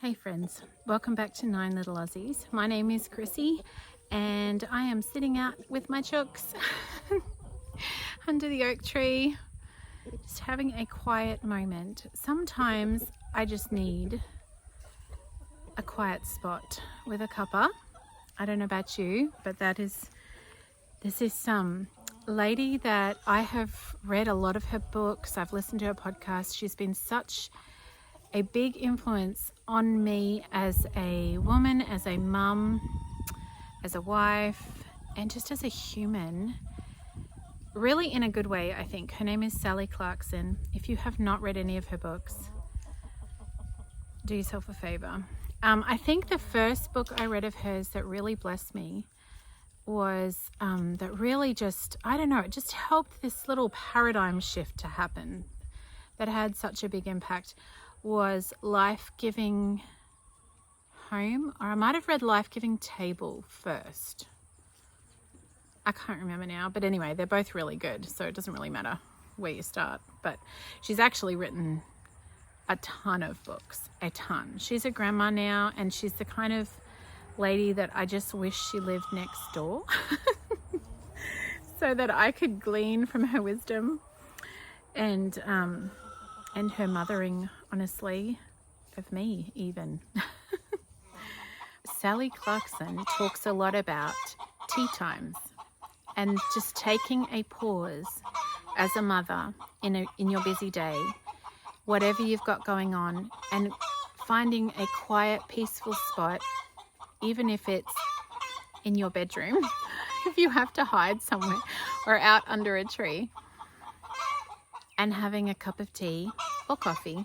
Hey friends, welcome back to Nine Little Aussies. My name is Chrissy and I am sitting out with my chooks under the oak tree, just having a quiet moment. Sometimes I just need a quiet spot with a cuppa. I don't know about you, but this is some lady that I have read a lot of her books. I've listened to her podcast. She's been such a big influence on me as a woman, as a mum, as a wife, and just as a human, really in a good way, I think. Her name is Sally Clarkson. If you have not read any of her books, do yourself a favor. I think the first book I read of hers that really blessed me was that really just, I don't know, it just helped this little paradigm shift to happen that had such a big impact, was Life-Giving Home, or I might have read Life-Giving Table first. I can't remember now, but anyway, they're both really good, so it doesn't really matter where you start. But she's actually written a ton of books, a ton. She's a grandma now, and she's the kind of lady that I just wish she lived next door so that I could glean from her wisdom and her mothering, honestly, of me even. Sally Clarkson talks a lot about tea times and just taking a pause as a mother in your busy day, whatever you've got going on, and finding a quiet, peaceful spot, even if it's in your bedroom, if you have to hide somewhere, or out under a tree, and having a cup of tea or coffee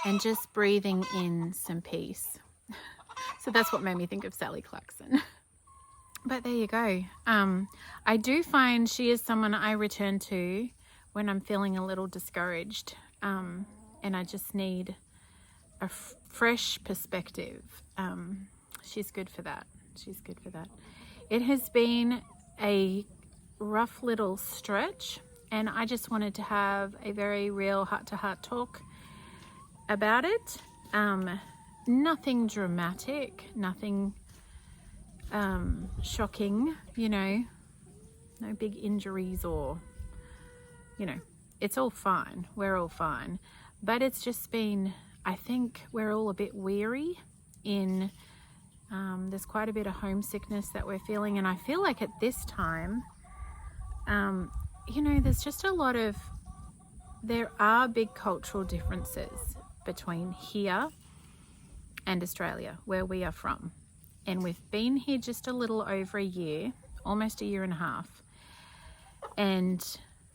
and just breathing in some peace. So that's what made me think of Sally Clarkson. But there you go. I do find she is someone I return to when I'm feeling a little discouraged, and I just need a fresh perspective. She's good for that. She's good for that. It has been a rough little stretch, and I just wanted to have a very real heart-to-heart talk about it. Nothing dramatic, nothing shocking, no big injuries or, it's all fine. We're all fine. But it's just been, I think we're all a bit weary in, there's quite a bit of homesickness that we're feeling. And I feel like at this time, there's just there are big cultural differences between here and Australia, where we are from. And we've been here just a little over a year, almost a year and a half. And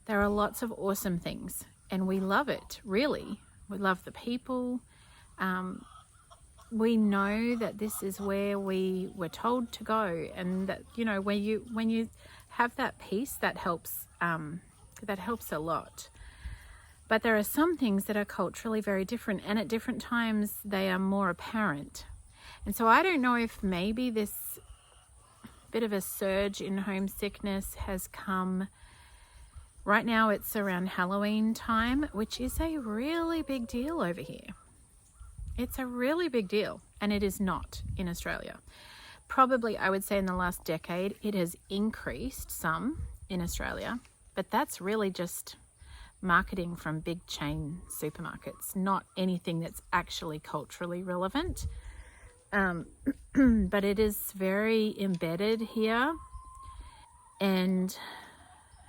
there are lots of awesome things. And we love it, really. We love the people. We know that this is where we were told to go. And that, when you have that peace, that helps a lot. But there are some things that are culturally very different, and at different times they are more apparent. And so I don't know if maybe this bit of a surge in homesickness has come. Right now it's around Halloween time, which is a really big deal over here. It's a really big deal, and it is not in Australia. Probably, I would say in the last decade, it has increased some in Australia, but that's really just marketing from big chain supermarkets, not anything that's actually culturally relevant. But it is very embedded here, and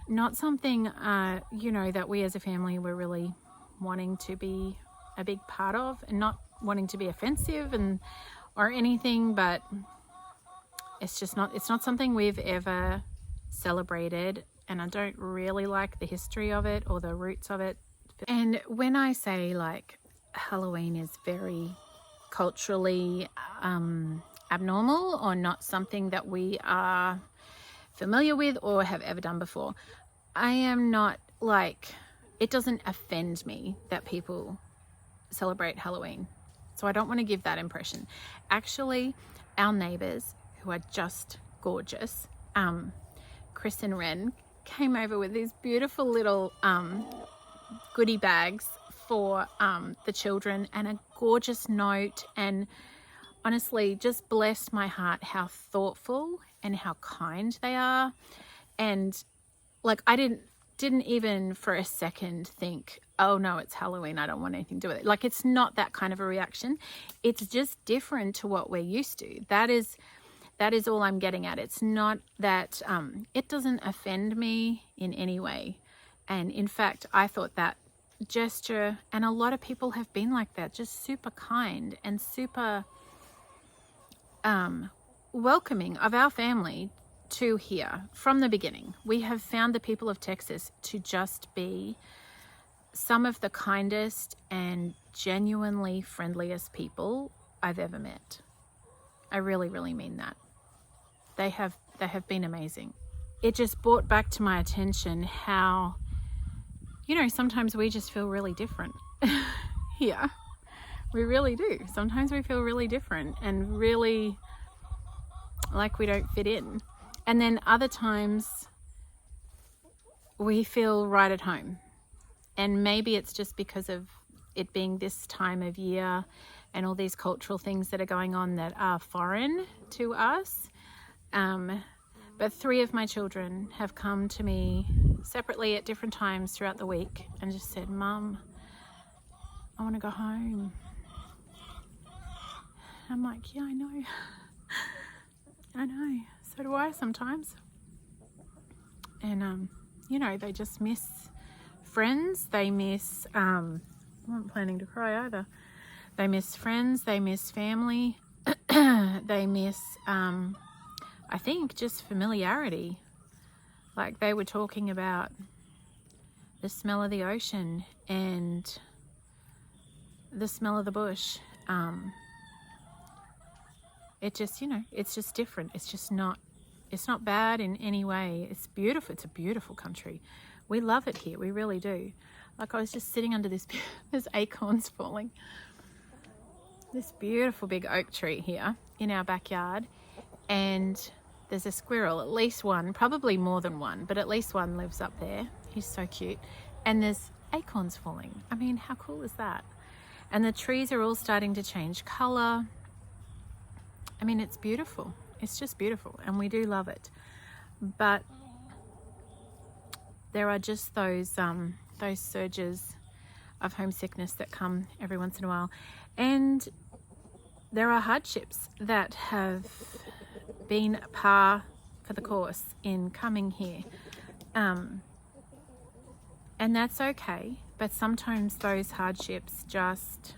not something, that we as a family were really wanting to be a big part of, and not wanting to be offensive or anything, but it's not something we've ever celebrated. And I don't really like the history of it or the roots of it. And when I say like Halloween is very culturally abnormal, or not something that we are familiar with or have ever done before, I am not it doesn't offend me that people celebrate Halloween. So I don't want to give that impression. Actually, our neighbours, who are just gorgeous, Chris and Ren, came over with these beautiful little goodie bags for the children, and a gorgeous note, and honestly just blessed my heart how thoughtful and how kind they are. And like, I didn't even for a second think, oh no, it's Halloween, I don't want anything to do with it. Like, it's not that kind of a reaction. It's just different to what we're used to. That is all I'm getting at. It's not that it doesn't offend me in any way. And in fact, I thought that gesture, and a lot of people have been like that, just super kind and super welcoming of our family to here from the beginning. We have found the people of Texas to just be some of the kindest and genuinely friendliest people I've ever met. I really, really mean that. They have been amazing. It just brought back to my attention how, you know, sometimes we just feel really different here. We really do. Sometimes we feel really different and really like we don't fit in. And then other times we feel right at home. And maybe it's just because of it being this time of year and all these cultural things that are going on that are foreign to us. But 3 of my children have come to me separately at different times throughout the week and just said, Mum, I want to go home. I'm like, yeah, I know. I know. So do I sometimes. And, you know, they just miss friends. They miss, I wasn't planning to cry either. They miss friends. They miss family. They miss, I think, just familiarity. Like, they were talking about the smell of the ocean and the smell of the bush. It just, you know, it's just different. It's just not, it's not bad in any way. It's beautiful. It's a beautiful country. We love it here. We really do. Like, I was just sitting under this, there's acorns falling. This beautiful big oak tree here in our backyard. And there's a squirrel, at least one, probably more than one, but at least one lives up there. He's so cute. And there's acorns falling. I mean, how cool is that? And the trees are all starting to change color. I mean, it's beautiful. It's just beautiful, and we do love it. But there are just those surges of homesickness that come every once in a while. And there are hardships that have been par for the course in coming here. And that's okay. But sometimes those hardships just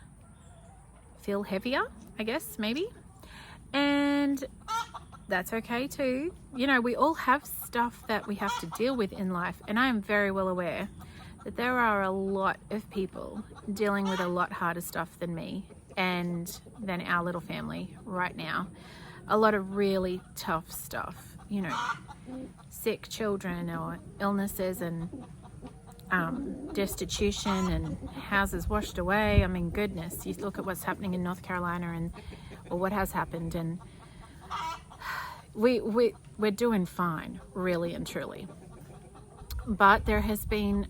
feel heavier, I guess, maybe. And that's okay too. You know, we all have stuff that we have to deal with in life. And I am very well aware that there are a lot of people dealing with a lot harder stuff than me and than our little family right now. A lot of really tough stuff, you know, sick children or illnesses and destitution and houses washed away. I mean, goodness, you look at what's happening in North Carolina or what has happened, and we're doing fine, really and truly. But there has been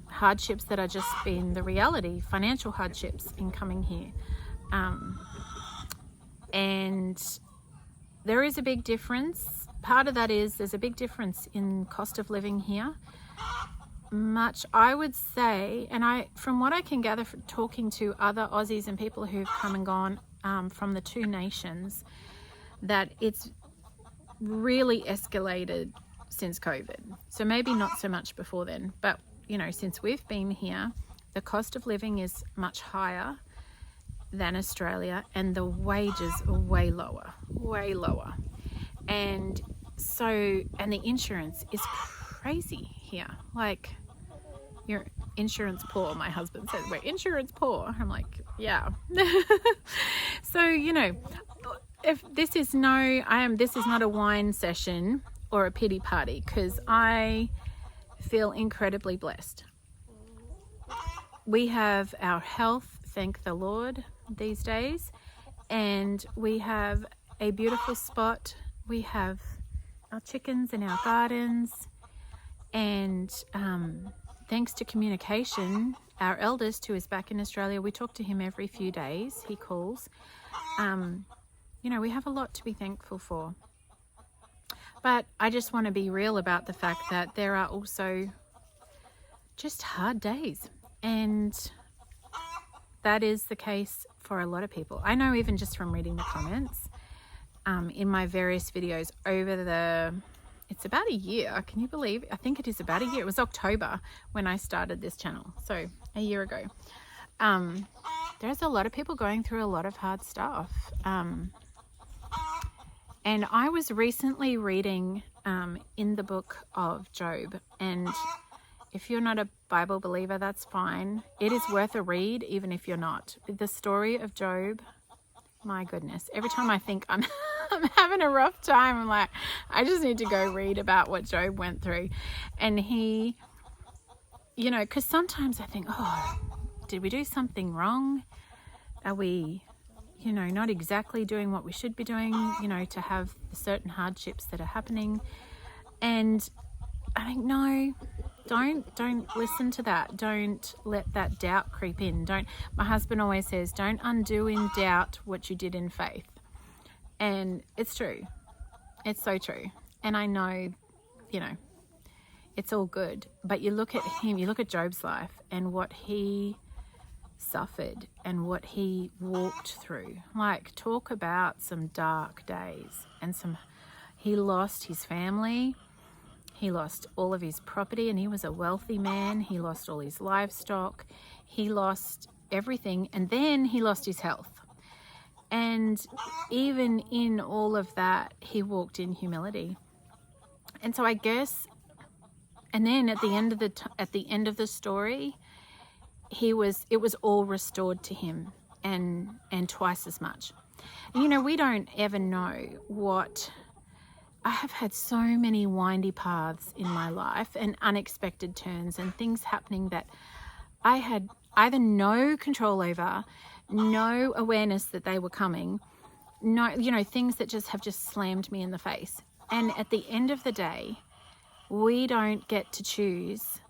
hardships that are just been the reality, financial hardships in coming here. And there is a big difference. Part of that is there's a big difference in cost of living here. Much, I would say, and from what I can gather from talking to other Aussies and people who've come and gone from the 2 nations, that it's really escalated since COVID. So maybe not so much before then, but you know, since we've been here, the cost of living is much higher than Australia, and the wages are way lower. And so, and the insurance is crazy here. Like, you're insurance poor. My husband says we're insurance poor. I'm like, yeah. So, you know, if this is not a wine session or a pity party, because I feel incredibly blessed. We have our health, thank the Lord, these days, and we have a beautiful spot. We have our chickens in our gardens, and thanks to communication, our eldest, who is back in Australia, we talk to him every few days. He calls. You know, we have a lot to be thankful for. But I just want to be real about the fact that there are also just hard days. And that is the case for a lot of people. I know, even just from reading the comments in my various videos over it's about a year. Can you believe? I think it is about a year. It was October when I started this channel. So a year ago. There's a lot of people going through a lot of hard stuff. And I was recently reading in the book of Job. And if you're not a Bible believer, that's fine. It is worth a read, even if you're not. The story of Job, my goodness. Every time I think I'm having a rough time, I'm like, I just need to go read about what Job went through. And he, you know, because sometimes I think, oh, did we do something wrong? Are we, you know, not exactly doing what we should be doing, you know, to have certain hardships that are happening? And I think, no, don't listen to that. Don't let that doubt creep in. My husband always says, don't undo in doubt what you did in faith. And it's true. It's so true. And I know, you know, it's all good. But you look at him, you look at Job's life and what he suffered and what he walked through. Like, talk about some dark days. And he lost his family. He lost all of his property, and he was a wealthy man. He lost all his livestock. He lost everything. And then he lost his health. And even in all of that, he walked in humility. And so I guess, and then at the end of the story, it was all restored to him, and twice as much. And, you know, we don't ever know what. I have had so many windy paths in my life and unexpected turns and things happening that I had either no control over, no awareness that they were coming, no, you know, things that have just slammed me in the face. And at the end of the day, we don't get to choose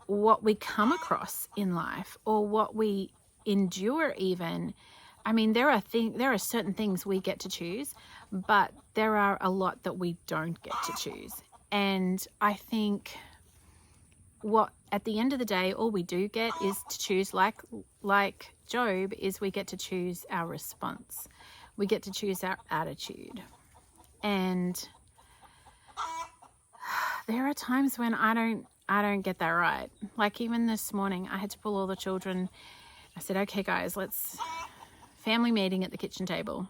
what we come across in life or what we endure even. I mean, there are certain things we get to choose, but there are a lot that we don't get to choose. And I think at the end of the day, all we do get is to choose, like Job, is we get to choose our response. We get to choose our attitude. And there are times when I don't get that right. Like even this morning, I had to pull all the children. I said, okay, guys, let's family meeting at the kitchen table.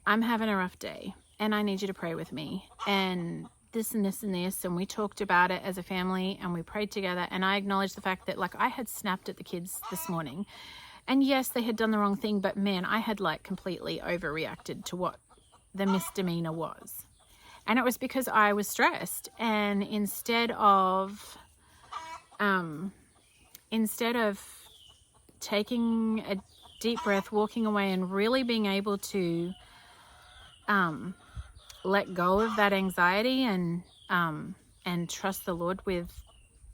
I'm having a rough day and I need you to pray with me. And this and this and this. And we talked about it as a family and we prayed together. And I acknowledged the fact that, like, I had snapped at the kids this morning. And yes, they had done the wrong thing, but man, I had like completely overreacted to what the misdemeanor was. And it was because I was stressed. And instead of taking a deep breath, walking away and really being able to let go of that anxiety and trust the Lord with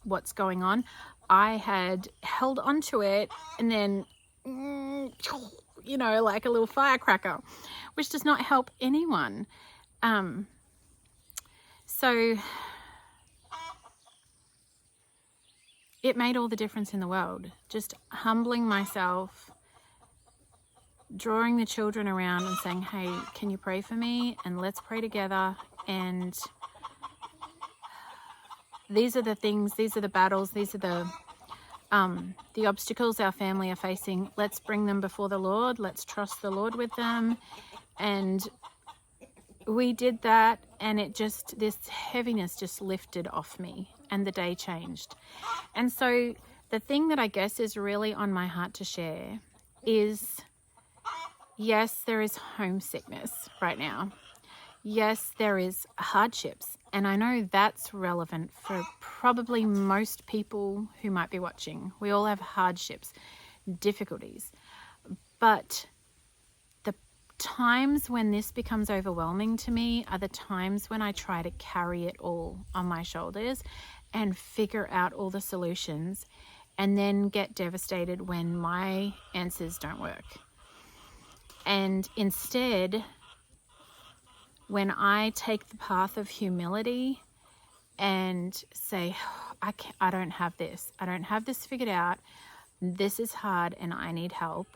what's going on, I had held onto it and then, you know, like a little firecracker, which does not help anyone. So it made all the difference in the world. Just humbling myself, drawing the children around and saying, hey, can you pray for me? And let's pray together. And these are the things, these are the battles, these are the obstacles our family are facing. Let's bring them before the Lord. Let's trust the Lord with them. And we did that, and this heaviness just lifted off me, and the day changed. And so the thing that I guess is really on my heart to share is, yes, there is homesickness right now. Yes, there is hardships. And I know that's relevant for probably most people who might be watching. We all have hardships, difficulties. But the times when this becomes overwhelming to me are the times when I try to carry it all on my shoulders and figure out all the solutions and then get devastated when my answers don't work. And instead, when I take the path of humility and say, I don't have this. I don't have this figured out. This is hard and I need help.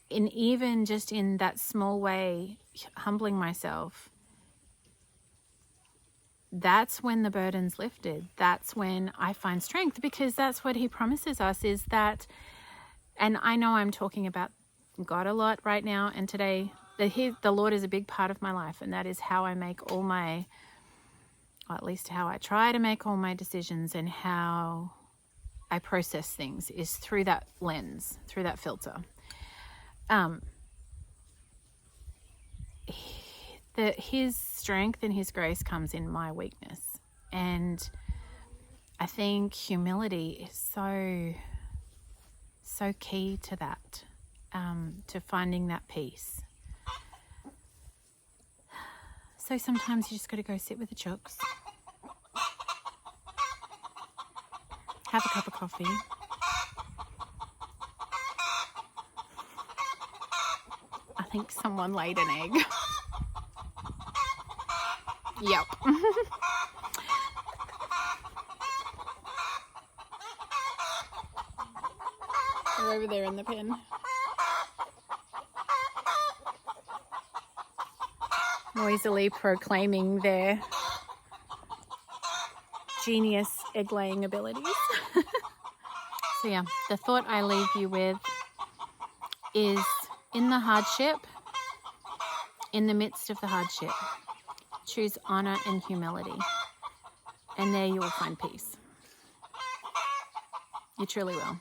And even just in that small way, humbling myself, that's when the burden's lifted. That's when I find strength, because that's what he promises us, is that, and I know I'm talking about God a lot right now and today, that the Lord is a big part of my life, and that is how I make all my, or at least how I try to make all my decisions, and how I process things is through that lens, through that filter. His strength and his grace comes in my weakness. And I think humility is so key to that, to finding that peace. So sometimes you just got to go sit with the chooks, have a cup of coffee, I think someone laid an egg. Yep. They're over there in the pen. Noisily proclaiming their genius egg-laying abilities. So yeah, the thought I leave you with is, in the hardship, in the midst of the hardship, choose honor and humility, and there you will find peace. You truly will. All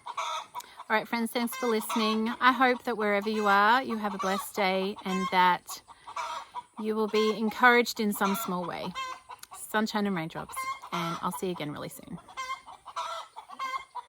right, friends, thanks for listening. I hope that wherever you are, you have a blessed day, and that you will be encouraged in some small way. Sunshine and raindrops, and I'll see you again really soon.